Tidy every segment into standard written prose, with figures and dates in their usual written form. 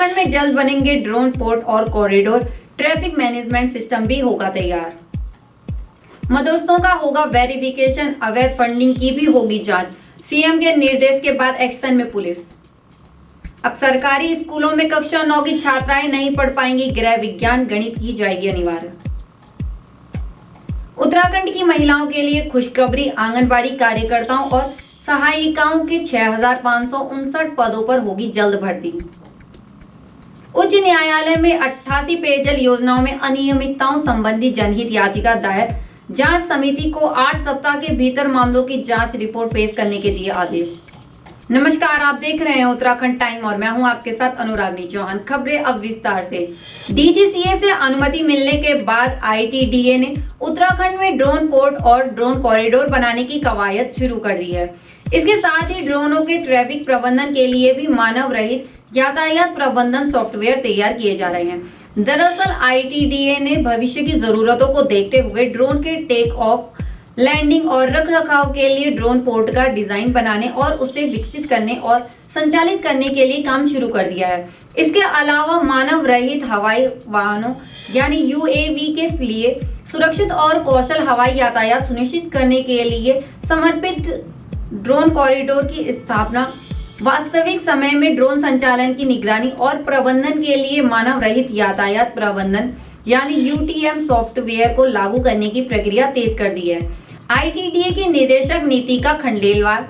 उत्तराखंड में जल्द बनेंगे ड्रोन पोर्ट और कॉरिडोर, ट्रैफिक मैनेजमेंट सिस्टम भी होगा तैयार। मदरसों का होगा वेरिफिकेशन, अवैध फंडिंग की भी होगी जांच। सीएम के निर्देश के बाद एक्शन में पुलिस। अब सरकारी स्कूलों में कक्षा 9 की छात्राएं नहीं पढ़ पाएंगी गृह विज्ञान, गणित की जाएगी अनिवार्य। उत्तराखंड की महिलाओं के लिए खुशखबरी, आंगनबाड़ी कार्यकर्ताओं और सहायिकाओं के 6,559 पदों पर होगी जल्द भर्ती। उच्च न्यायालय में 88 पेयजल योजनाओं में अनियमितताओं संबंधी जनहित याचिका दायर, जांच समिति को 8 सप्ताह के भीतर मामलों की जांच रिपोर्ट पेश करने के दिए आदेश। नमस्कार, आप देख रहे हैं उत्तराखंड टाइम और मैं हूं आपके साथ अनुरागनी चौहान। खबरें अब विस्तार से। डीजीसीए से अनुमति मिलने के बाद आईटीडीए ने उत्तराखंड में ड्रोन पोर्ट और ड्रोन कॉरिडोर बनाने की कवायद शुरू कर दी है। इसके साथ ही ड्रोनों के ट्रैफिक प्रबंधन के लिए भी मानव रहित यातायात प्रबंधन सॉफ्टवेयर तैयार किए जा रहे हैं। दरअसल आईटीडीए ने भविष्य की जरूरतों को देखते हुए ड्रोन के टेक ऑफ, लैंडिंग और रखरखाव के लिए ड्रोन पोर्ट का डिजाइन बनाने और उसे विकसित करने और संचालित करने के लिए काम शुरू कर दिया है। इसके अलावा मानव रहित हवाई वाहनों यानी यूएवी के लिए सुरक्षित और कौशल हवाई यातायात सुनिश्चित करने के लिए समर्पित ड्रोन कॉरिडोर की स्थापना, वास्तविक समय में ड्रोन संचालन की निगरानी और प्रबंधन के लिए मानव रहित यातायात प्रबंधन यानी यूटीएम सॉफ्टवेयर को लागू करने की प्रक्रिया तेज कर दी है। आईटीडीए के निदेशक नीतिका खंडेलवाल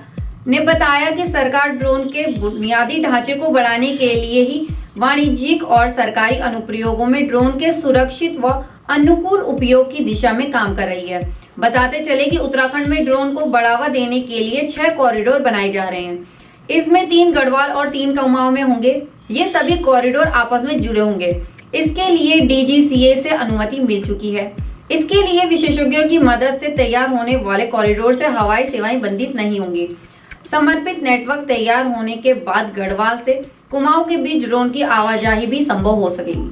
ने बताया कि सरकार ड्रोन के बुनियादी ढांचे को बढ़ाने के लिए ही वाणिज्यिक और सरकारी अनुप्रयोगों में ड्रोन के सुरक्षित व अनुकूल उपयोग की दिशा में काम कर रही है। बताते चले कि उत्तराखंड में ड्रोन को बढ़ावा देने के लिए 6 कॉरिडोर बनाए जा रहे हैं। इसमें 3 गढ़वाल और 3 कुमाऊं में होंगे। ये सभी कॉरिडोर आपस में जुड़े होंगे। इसके लिए डीजीसीए से अनुमति मिल चुकी है। इसके लिए विशेषज्ञों की मदद से तैयार होने वाले कॉरिडोर से हवाई सेवाएं बंधित नहीं होंगी। समर्पित नेटवर्क तैयार होने के बाद गढ़वाल से कुमाऊं के बीच ड्रोन की आवाजाही भी संभव हो सकेगी।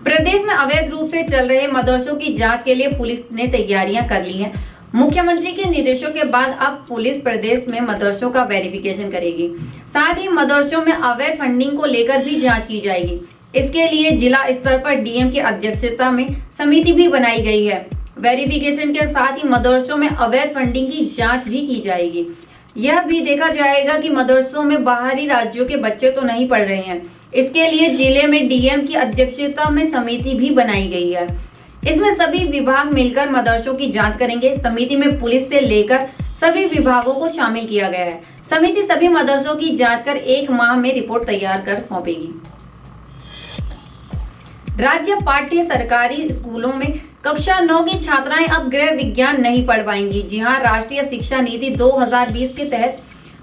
प्रदेश में अवैध रूप से चल रहे मदरसों की जांच के लिए पुलिस ने तैयारियां कर ली हैं। मुख्यमंत्री के निर्देशों के बाद अब पुलिस प्रदेश में मदरसों का वेरिफिकेशन करेगी। साथ ही मदरसों में अवैध फंडिंग को लेकर भी जांच की जाएगी। इसके लिए जिला स्तर पर डीएम की अध्यक्षता में समिति भी बनाई गई है। वेरिफिकेशन के साथ ही मदरसों में अवैध फंडिंग की जांच भी की जाएगी। यह भी देखा जाएगा कि मदरसों में बाहरी राज्यों के बच्चे तो नहीं पढ़ रहे हैं। इसके लिए जिले में डीएम की अध्यक्षता में समिति भी बनाई गई है। इसमें सभी विभाग मिलकर मदरसों की जांच करेंगे। समिति में पुलिस से लेकर सभी विभागों को शामिल किया गया है। समिति सभी मदरसों की जांच कर 1 माह में रिपोर्ट तैयार कर सौंपेगी। राज्य पाठ्य सरकारी स्कूलों में कक्षा 9 की छात्राएं अब गृह विज्ञान नहीं पढ़ पाएंगी। जी हां, राष्ट्रीय शिक्षा नीति 2020 के तहत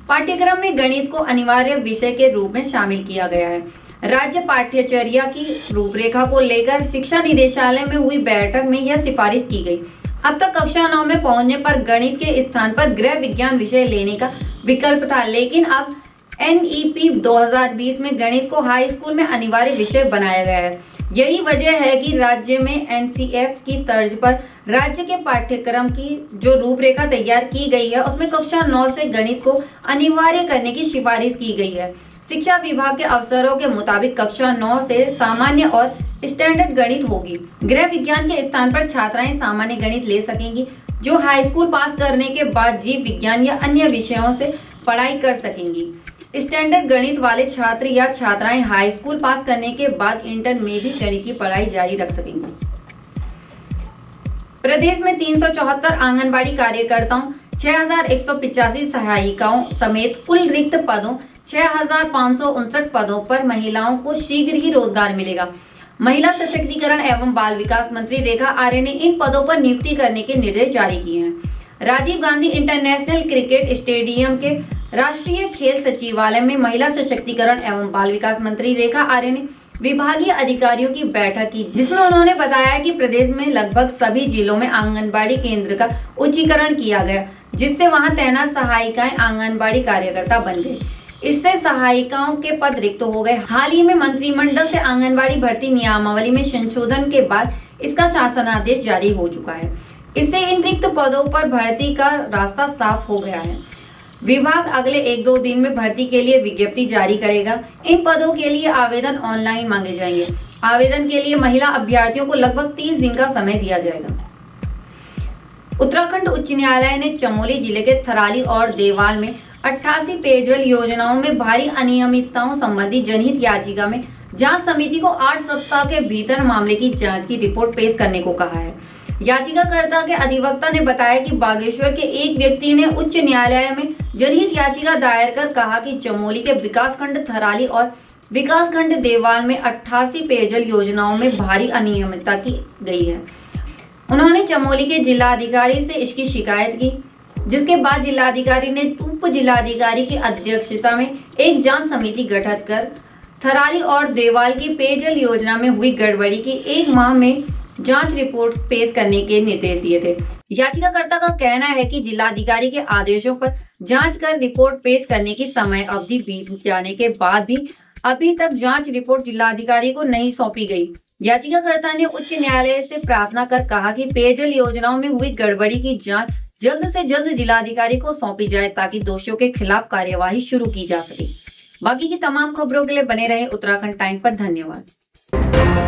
पाठ्यक्रम में गणित को अनिवार्य विषय के रूप में शामिल किया गया है। राज्य पाठ्यचर्या की रूपरेखा को लेकर शिक्षा निदेशालय में हुई बैठक में यह सिफारिश की गई। अब तक कक्षा 9 में पहुंचने पर गणित के स्थान पर गृह विज्ञान विषय लेने का विकल्प था, लेकिन अब एनईपी 2020 में गणित को हाई स्कूल में अनिवार्य विषय बनाया गया है। यही वजह है कि राज्य में एनसीएफ की तर्ज पर राज्य के पाठ्यक्रम की जो रूपरेखा तैयार की गई है उसमें कक्षा 9 से गणित को अनिवार्य करने की सिफारिश की गई है। शिक्षा विभाग के अफसरों के मुताबिक कक्षा 9 से सामान्य और स्टैंडर्ड गणित होगी। गृह विज्ञान के स्थान पर छात्राएं सामान्य गणित ले सकेंगी, जो हाई स्कूल पास करने के बाद जीव विज्ञान या अन्य विषयों से पढ़ाई कर सकेंगी। स्टैंडर्ड गणित वाले छात्र या छात्राएं हाई स्कूल पास करने के बाद इंटर में भी गणित की पढ़ाई जारी रख सकेंगी। प्रदेश में 374 आंगनबाड़ी कार्यकर्ताओं, 6,185 सहायिकाओं समेत कुल रिक्त पदों 6,559 पदों पर महिलाओं को शीघ्र ही रोजगार मिलेगा। महिला सशक्तिकरण एवं बाल विकास मंत्री रेखा आर्य ने इन पदों पर नियुक्ति करने के निर्देश जारी किए हैं। Rajiv Gandhi international cricket stadium के राष्ट्रीय खेल सचिवालय में महिला सशक्तिकरण एवं बाल विकास मंत्री रेखा आर्य ने विभागीय अधिकारियों की बैठक की, जिसमें उन्होंने बताया कि प्रदेश में लगभग सभी जिलों में आंगनबाड़ी केंद्र का उच्चीकरण किया गया, जिससे वहां तैनात सहायिकाएं आंगनबाड़ी कार्यकर्ता बन गई। इससे सहायिकाओं के पद रिक्त हो गए। हाल ही में मंत्रिमंडल से आंगनबाड़ी भर्ती नियमावली में संशोधन के बाद इसका शासनादेश जारी हो चुका है। इससे इन रिक्त पदों पर भर्ती का रास्ता साफ हो गया है। विभाग अगले 1-2 दिन में भर्ती के लिए विज्ञप्ति जारी करेगा। इन पदों के लिए आवेदन ऑनलाइन मांगे जाएंगे। आवेदन के लिए महिला अभ्यर्थियों को लगभग 30 दिन का समय दिया जाएगा। उत्तराखंड उच्च न्यायालय ने चमोली जिले के थराली और देवाल में 88 पेयजल योजनाओं में भारी अनियमितताओं संबंधी जनहित याचिका में जांच समिति को 8 सप्ताह के भीतर मामले की जांच की रिपोर्ट पेश करने को कहा है। याचिकाकर्ता के अधिवक्ता ने बताया कि बागेश्वर के एक व्यक्ति ने उच्च न्यायालय में जनहित याचिका दायर कर कहा कि चमोली के विकासखंड थराली और विकासखंड देवाल में 88 पेयजल योजनाओं में भारी अनियमितता की गई है। उन्होंने चमोली के जिलाधिकारी से इसकी शिकायत की, जिसके बाद जिलाधिकारी ने उप जिलाधिकारी की अध्यक्षता में एक जांच समिति गठित कर थराली और देवाल की पेयजल योजना में हुई गड़बड़ी की 1 माह में जांच रिपोर्ट पेश करने के निर्देश दिए थे। याचिकाकर्ता का कहना है कि जिलाधिकारी के आदेशों पर जांच कर रिपोर्ट पेश करने की समय अवधि बीत जाने के बाद भी अभी तक जांच रिपोर्ट जिलाधिकारी को नहीं सौंपी गई। याचिकाकर्ता ने उच्च न्यायालय से प्रार्थना कर कहा कि पेयजल योजनाओं में हुई गड़बड़ी की जांच जल्द से जल्द जिलाधिकारी को सौंपी जाए ताकि दोषियों के खिलाफ कार्यवाही शुरू की जा सके। बाकी की तमाम खबरों के लिए बने रहे उत्तराखंड टाइम पर। धन्यवाद।